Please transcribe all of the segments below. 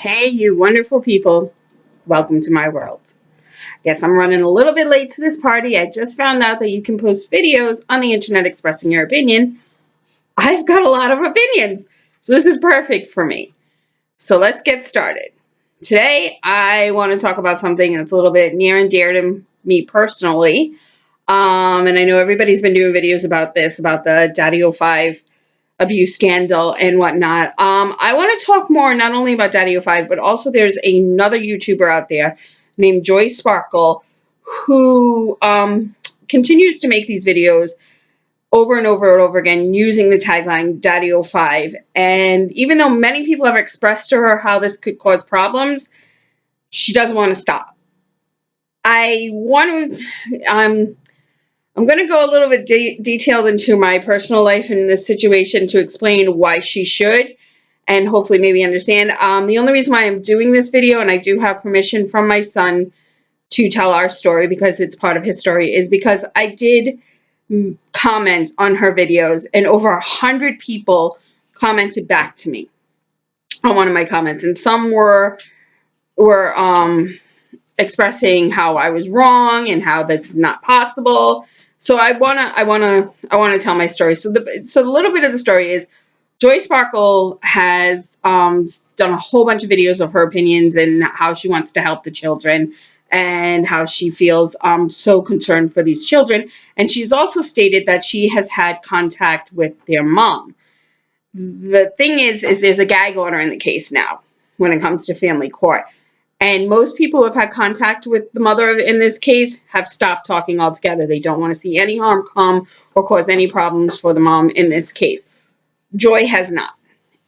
Hey, you wonderful people. Welcome to my world. Yes, I'm running a little bit late to this party. I just found out that you can post videos on the internet expressing your opinion. I've got a lot of opinions, so this is perfect for me. So let's get started. Today, I want to talk about something that's a little bit near and dear to me personally. And I know everybody's been doing videos about this, about the Daddy05 abuse scandal and whatnot. I want to talk more not only about Daddy05, but also there's another YouTuber out there named Joy Sparkle who continues to make these videos over and over and over again using the tagline Daddy05. And even though many people have expressed to her how this could cause problems, she doesn't want to stop. I want to, I'm going to go a little bit detailed into my personal life in this situation to explain why she should and hopefully maybe understand. The only reason why I'm doing this video, and I do have permission from my son to tell our story because it's part of his story, is because I did comment on her videos and over 100 people commented back to me on one of my comments, and some were expressing how I was wrong and how this is not possible. So I wanna tell my story. So a little bit of the story is Joy Sparkle has done a whole bunch of videos of her opinions and how she wants to help the children and how she feels so concerned for these children. And she's also stated that she has had contact with their mom. The thing is there's a gag order in the case now when it comes to family court. And most people who have had contact with the mother in this case have stopped talking altogether. They don't want to see any harm come or cause any problems for the mom in this case. Joy has not.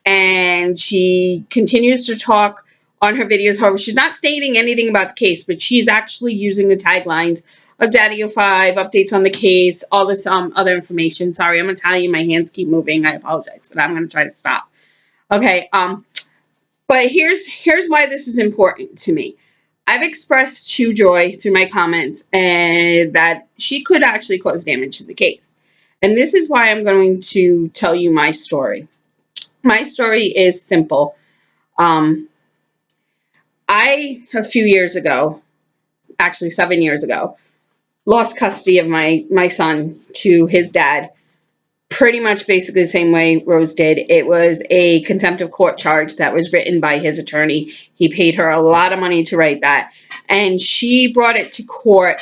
And she continues to talk on her videos. However, she's not stating anything about the case, but she's actually using the taglines of Daddy05, updates on the case, all this other information. Sorry, I'm Italian. My hands keep moving. I apologize, but I'm going to try to stop. Okay, but here's why this is important to me. I've expressed to Joy through my comments and that she could actually cause damage to the case. And this is why I'm going to tell you my story. My story is simple. A few years ago, actually 7 years ago, lost custody of my son to his dad. Pretty much basically the same way Rose did. It was a contempt of court charge that was written by his attorney. He paid her a lot of money to write that. And she brought it to court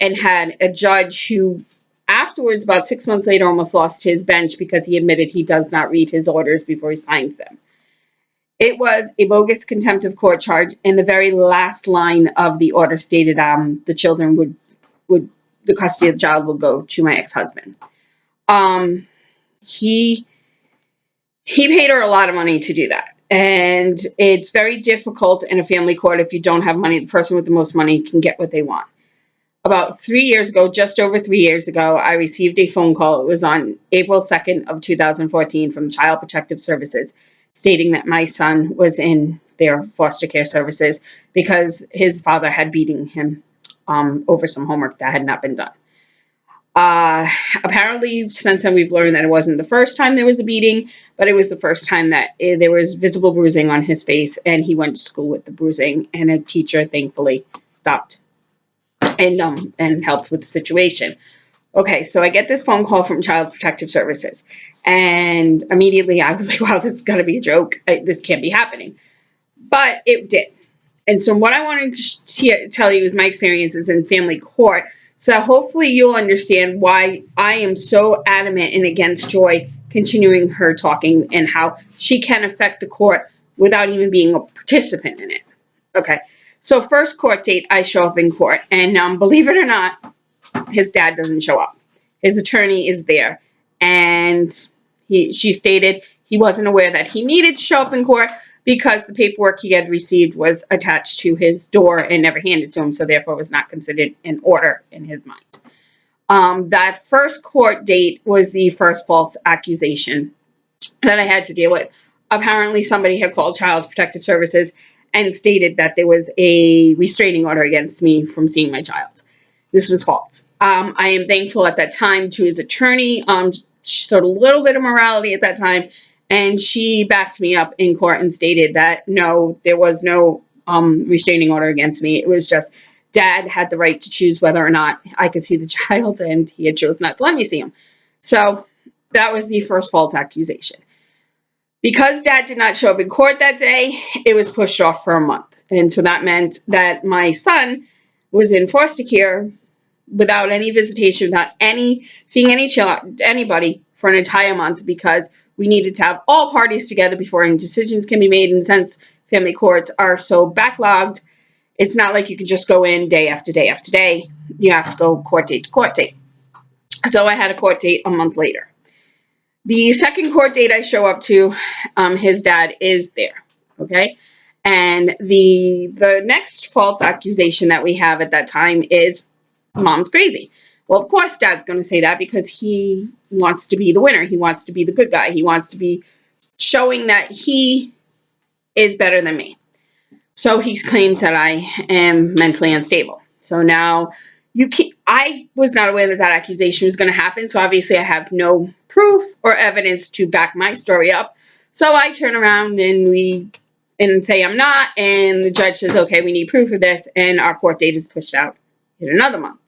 and had a judge who afterwards, about 6 months later, almost lost his bench because he admitted he does not read his orders before he signs them. It was a bogus contempt of court charge, and the very last line of the order stated the children the custody of the child will go to my ex-husband. He paid her a lot of money to do that. And it's very difficult in a family court if you don't have money. The person with the most money can get what they want. About 3 years ago, just over 3 years ago, I received a phone call. It was on April 2nd of 2014 from Child Protective Services stating that my son was in their foster care services because his father had beaten him over some homework that had not been done. Apparently, since then, we've learned that it wasn't the first time there was a beating, but it was the first time that there was visible bruising on his face, and he went to school with the bruising, and a teacher, thankfully, stopped and helped with the situation. Okay, so I get this phone call from Child Protective Services, and immediately I was like, wow, this has got to be a joke. This can't be happening. But it did. And so what I want to tell you is my experiences in family court, so hopefully you'll understand why I am so adamant and against Joy continuing her talking and how she can affect the court without even being a participant in it. Okay, so first court date, I show up in court, and believe it or not, his dad doesn't show up. His attorney is there, and she stated he wasn't aware that he needed to show up in court because the paperwork he had received was attached to his door and never handed to him, so therefore was not considered an order in his mind. That first court date was the first false accusation that I had to deal with. Apparently, somebody had called Child Protective Services and stated that there was a restraining order against me from seeing my child. This was false. I am thankful at that time to his attorney, showed a little bit of morality at that time, And she backed me up in court and stated that no, there was no restraining order against me. It was just Dad had the right to choose whether or not I could see the child, and he had chosen not to let me see him. So that was the first false accusation. Because Dad did not show up in court that day, it was pushed off for a month. And so that meant that my son was in foster care without any visitation, without seeing anybody for an entire month, because we needed to have all parties together before any decisions can be made. And since family courts are so backlogged, it's not like you can just go in day after day after day. You have to go court date to court date. So I had a court date a month later. The second court date I show up to, his dad is there, okay? And the next false accusation that we have at that time is Mom's crazy. Well, of course Dad's going to say that because he wants to be the winner. He wants to be the good guy. He wants to be showing that he is better than me. So he claims that I am mentally unstable. So now I was not aware that that accusation was going to happen. So obviously I have no proof or evidence to back my story up. So I turn around and say I'm not. And the judge says, okay, we need proof of this. And our court date is pushed out in another month.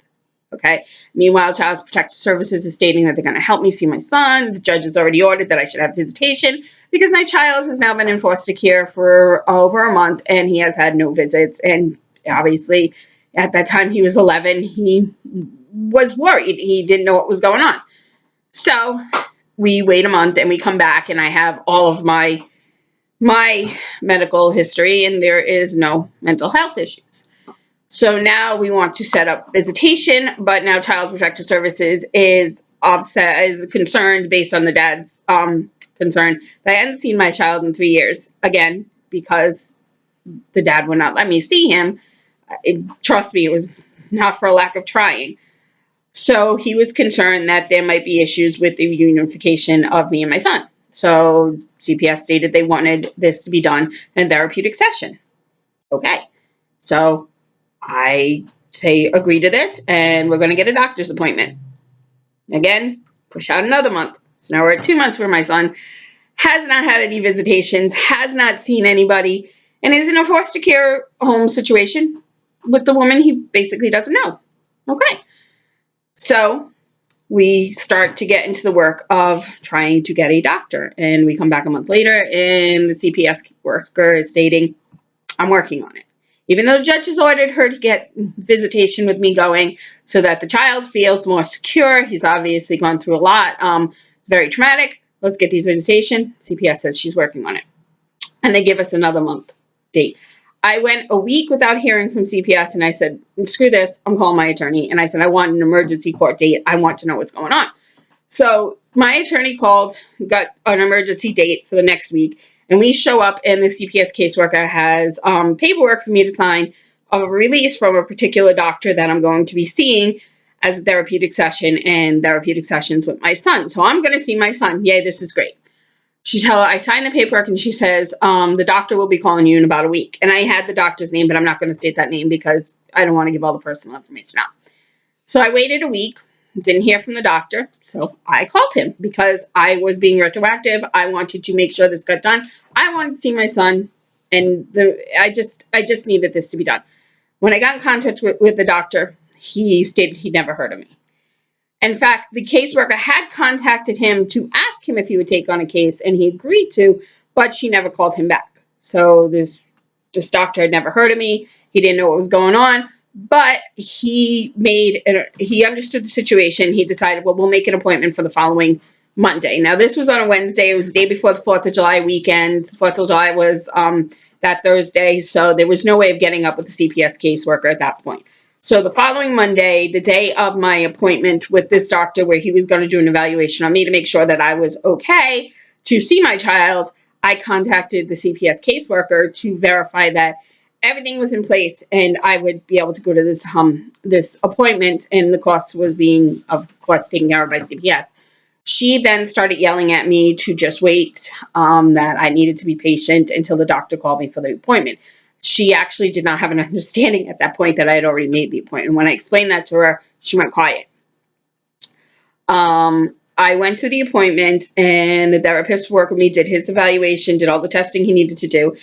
Okay. Meanwhile, Child Protective Services is stating that they're going to help me see my son. The judge has already ordered that I should have visitation because my child has now been in foster care for over a month and he has had no visits. And obviously, at that time he was 11, he was worried. He didn't know what was going on. So we wait a month and we come back and I have all of my medical history and there is no mental health issues. So now we want to set up visitation, but now Child Protective Services is concerned based on the dad's concern that I hadn't seen my child in 3 years. Again, because the dad would not let me see him. Trust me, it was not for a lack of trying. So he was concerned that there might be issues with the reunification of me and my son. So CPS stated they wanted this to be done in a therapeutic session. Okay. So I say agree to this and we're going to get a doctor's appointment. Again, push out another month. So now we're at 2 months where my son has not had any visitations, has not seen anybody, and is in a foster care home situation with the woman he basically doesn't know. Okay. So we start to get into the work of trying to get a doctor. And we come back a month later and the CPS worker is stating, I'm working on it. Even though the judge has ordered her to get visitation with me going so that the child feels more secure. He's obviously gone through a lot. It's very traumatic. Let's get these visitation. CPS says she's working on it. And they give us another month date. I went a week without hearing from CPS and I said, screw this, I'm calling my attorney. And I said, I want an emergency court date. I want to know what's going on. So my attorney called, got an emergency date for the next week. And we show up and the CPS caseworker has paperwork for me to sign of a release from a particular doctor that I'm going to be seeing as a therapeutic session and therapeutic sessions with my son. So I'm going to see my son. Yay, this is great. I signed the paperwork and she says, the doctor will be calling you in about a week. And I had the doctor's name, but I'm not going to state that name because I don't want to give all the personal information out. So I waited a week. Didn't hear from the doctor, so I called him because I was being retroactive. I wanted to make sure this got done. I wanted to see my son, and I just needed this to be done. When I got in contact with the doctor, he stated he'd never heard of me. In fact, the caseworker had contacted him to ask him if he would take on a case, and he agreed to, but she never called him back. So this doctor had never heard of me. He didn't know what was going on. But he understood the situation. He decided, well, we'll make an appointment for the following Monday. Now, this was on a Wednesday. It was the day before the 4th of July weekend. 4th of July was that Thursday. So there was no way of getting up with the CPS caseworker at that point. So the following Monday, the day of my appointment with this doctor where he was going to do an evaluation on me to make sure that I was okay to see my child, I contacted the CPS caseworker to verify that everything was in place and I would be able to go to this appointment, and the cost was being, of course, taken care of by CPS. She then started yelling at me to just wait, that I needed to be patient until the doctor called me for the appointment. She actually did not have an understanding at that point that I had already made the appointment. When I explained that to her, she went quiet. I went to the appointment, and the therapist worked with me, did his evaluation, did all the testing he needed to do.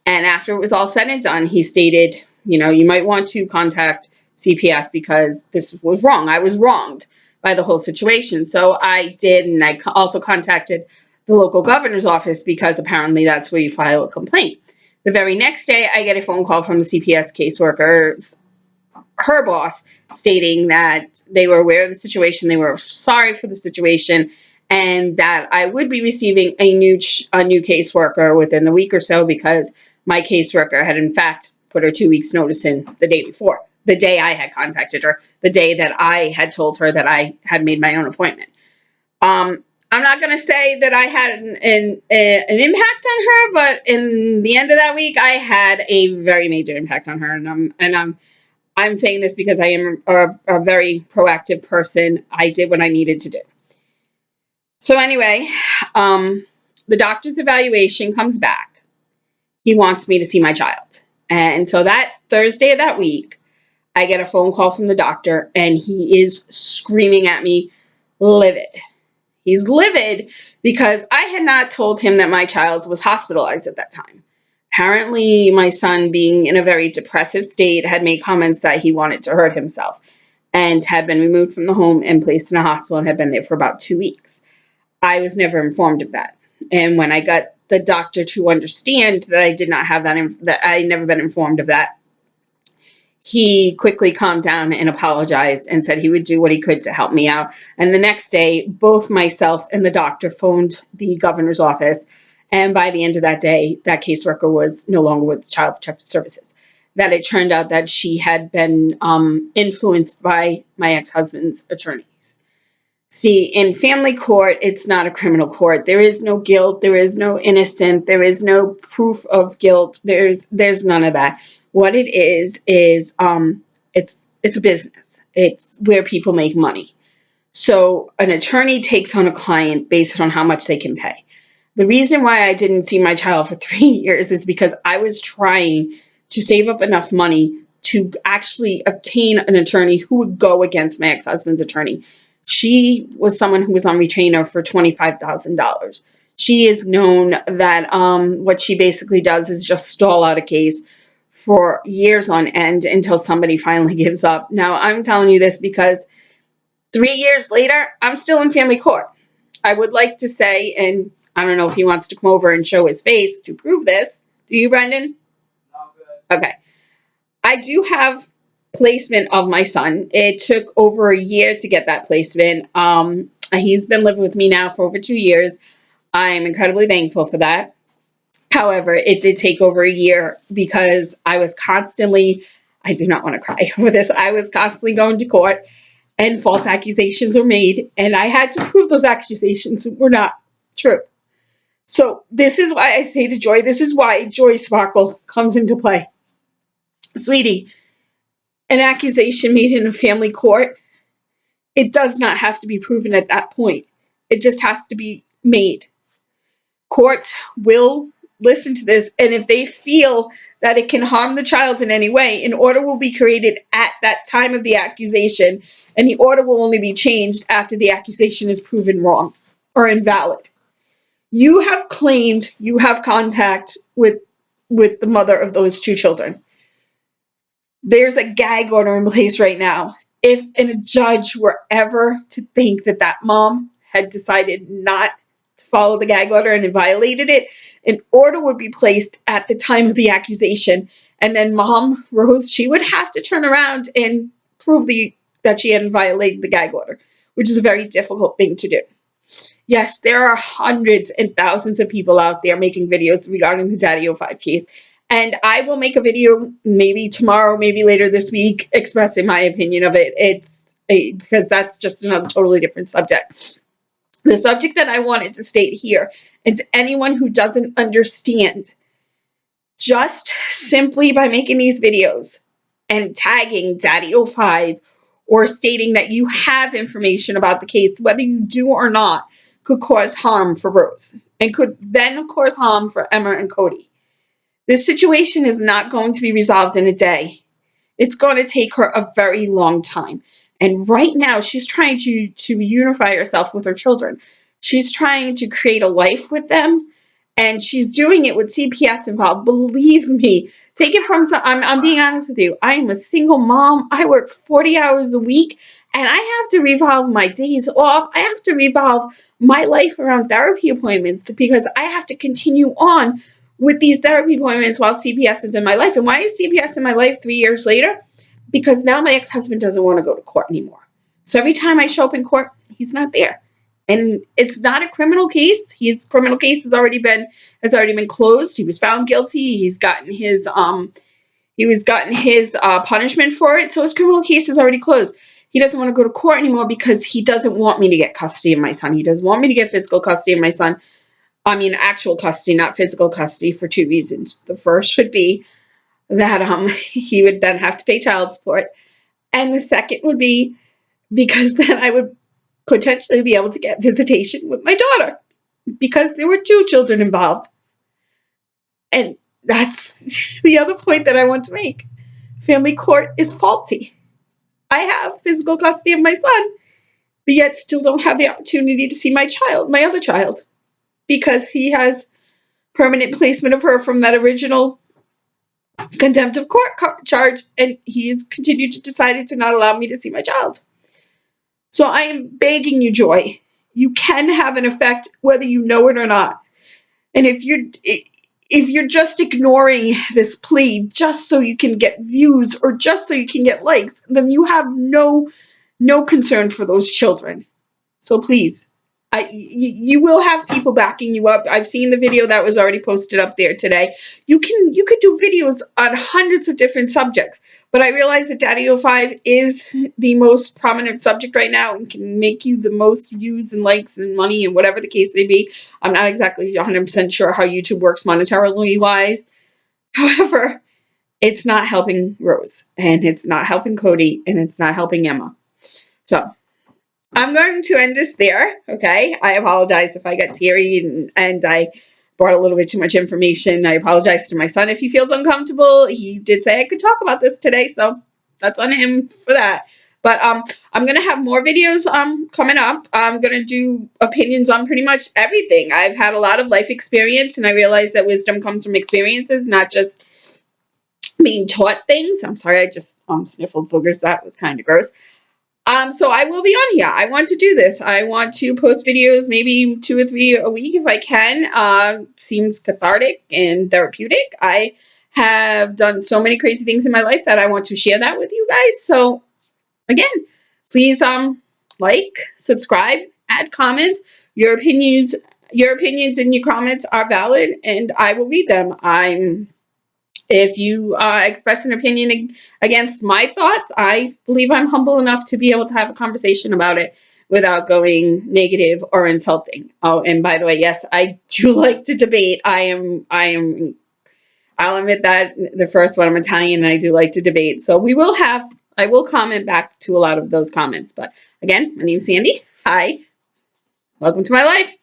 And after it was all said and done, he stated, you might want to contact CPS because this was wrong. I was wronged by the whole situation. So I did, and I also contacted the local governor's office because apparently that's where you file a complaint. The very next day, I get a phone call from the CPS caseworkers, her boss, stating that they were aware of the situation, they were sorry for the situation, and that I would be receiving a new caseworker within the week or so because my caseworker had in fact put her 2 weeks notice in the day before, the day I had contacted her, the day that I had told her that I had made my own appointment. I'm not going to say that I had an impact on her, but in the end of that week, I had a very major impact on her, and I'm saying this because I am a very proactive person. I did what I needed to do. So anyway, the doctor's evaluation comes back. He wants me to see my child. And so that Thursday of that week, I get a phone call from the doctor, and he is screaming at me, livid. He's livid because I had not told him that my child was hospitalized at that time. Apparently, my son, being in a very depressive state, had made comments that he wanted to hurt himself and had been removed from the home and placed in a hospital and had been there for about 2 weeks. I was never informed of that. And when I got the doctor to understand that I did not have that I had never been informed of that, he quickly calmed down and apologized and said he would do what he could to help me out. And the next day, both myself and the doctor phoned the governor's office. And by the end of that day, that caseworker was no longer with Child Protective Services. That it turned out that she had been influenced by my ex-husband's attorneys. See, in family court, it's not a criminal court. There is no guilt. There is no innocent. There is no proof of guilt. There's none of that. What it is it's a business. It's where people make money. So an attorney takes on a client based on how much they can pay. The reason why I didn't see my child for 3 years is because I was trying to save up enough money to actually obtain an attorney who would go against my ex-husband's attorney. She was someone who was on retainer for $25,000. She is known that what she basically does is just stall out a case for years on end until somebody finally gives up. Now, I'm telling you this because 3 years later, I'm still in family court. I would like to say, and I don't know if he wants to come over and show his face to prove this. Do you, Brendan? No, good. Okay. I do have placement of my son. It took over a year to get that placement. He's been living with me now for over 2 years. I'm incredibly thankful for that. However, it did take over a year because I do not want to cry over this. I was constantly going to court and false accusations were made, and I had to prove those accusations were not true. So this is why I say to Joy, this is why Joy Sparkle comes into play. Sweetie, an accusation made in a family court, it does not have to be proven at that point. It just has to be made. Courts will listen to this, and if they feel that it can harm the child in any way, an order will be created at that time of the accusation, and the order will only be changed after the accusation is proven wrong or invalid. You have claimed you have contact with the mother of those 2 children. There's a gag order in place right now. If a judge were ever to think that that mom had decided not to follow the gag order and violated it, an order would be placed at the time of the accusation. And then Mom Rose, she would have to turn around and prove that she hadn't violated the gag order, which is a very difficult thing to do. Yes, there are hundreds and thousands of people out there making videos regarding the Daddy-O-5 case. And I will make a video maybe tomorrow, maybe later this week, expressing my opinion of it. Because that's just another totally different subject. The subject that I wanted to state here, and to anyone who doesn't understand, just simply by making these videos and tagging Daddy-O-5 or stating that you have information about the case, whether you do or not, could cause harm for Rose and could then cause harm for Emma and Cody. This situation is not going to be resolved in a day. It's going to take her a very long time. And right now, she's trying to unify herself with her children. She's trying to create a life with them, and she's doing it with CPS involved. Believe me, take it from I'm being honest with you. I am a single mom. I work 40 hours a week, and I have to revolve my days off. I have to revolve my life around therapy appointments because I have to continue on with these therapy appointments while CPS is in my life. And why is CPS in my life 3 years later? Because now my ex-husband doesn't want to go to court anymore. So every time I show up in court, he's not there. And it's not a criminal case. His criminal case has already been closed. He was found guilty. He's gotten his punishment for it. So his criminal case is already closed. He doesn't want to go to court anymore because he doesn't want me to get custody of my son. He doesn't want me to get physical custody of my son. I mean, actual custody, not physical custody, for 2 reasons. The first would be that he would then have to pay child support. And the second would be because then I would potentially be able to get visitation with my daughter because there were 2 children involved. And that's the other point that I want to make. Family court is faulty. I have physical custody of my son, but yet still don't have the opportunity to see my child, my other child, because he has permanent placement of her from that original contempt of court charge, and he's continued to decide to not allow me to see my child. So I am begging you, Joy, you can have an effect whether you know it or not. And if you're just ignoring this plea just so you can get views or just so you can get likes, then you have no concern for those children. So please, you will have people backing you up. I've seen the video that was already posted up there today. You could do videos on hundreds of different subjects, but I realize that Daddy05 is the most prominent subject right now and can make you the most views and likes and money and whatever the case may be. I'm not exactly 100% sure how YouTube works monetarily wise. However, it's not helping Rose, and it's not helping Cody, and it's not helping Emma. So I'm going to end this there, okay? I apologize if I got teary and I brought a little bit too much information. I apologize to my son if he feels uncomfortable. He did say I could talk about this today, so that's on him for that. But I'm going to have more videos coming up. I'm going to do opinions on pretty much everything. I've had a lot of life experience, and I realize that wisdom comes from experiences, not just being taught things. I'm sorry, I just sniffled boogers. That was kind of gross. So I will be on here. I want to do this. I want to post videos, maybe 2 or 3 a week if I can. Seems cathartic and therapeutic. I have done so many crazy things in my life that I want to share that with you guys. So again, please like, subscribe, add comments. Your opinions and your comments are valid, and I will read them. If you express an opinion against my thoughts, I believe I'm humble enough to be able to have a conversation about it without going negative or insulting. Oh, and by the way, yes, I do like to debate. I'll admit that the first one, I'm Italian, and I do like to debate. So I will comment back to a lot of those comments. But again, my name is Sandy. Hi. Welcome to my life.